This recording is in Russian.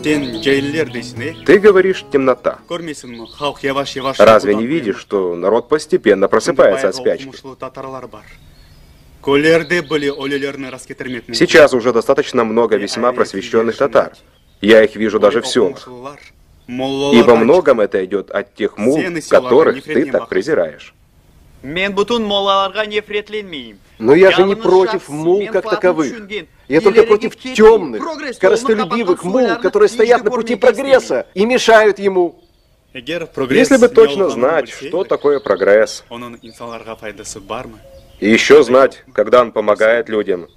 Ты говоришь темнота. Разве не видишь, что народ постепенно просыпается от спячки? Сейчас уже достаточно много весьма просвещенных татар. Я их вижу даже в селах. И во многом это идет от тех мул, которых ты так презираешь. Но я же не против мул как таковых. Я только против темных, корыстолюбивых мул, которые стоят на пути прогресса и мешают ему. Если бы точно знать, что такое прогресс, и еще знать, когда он помогает людям,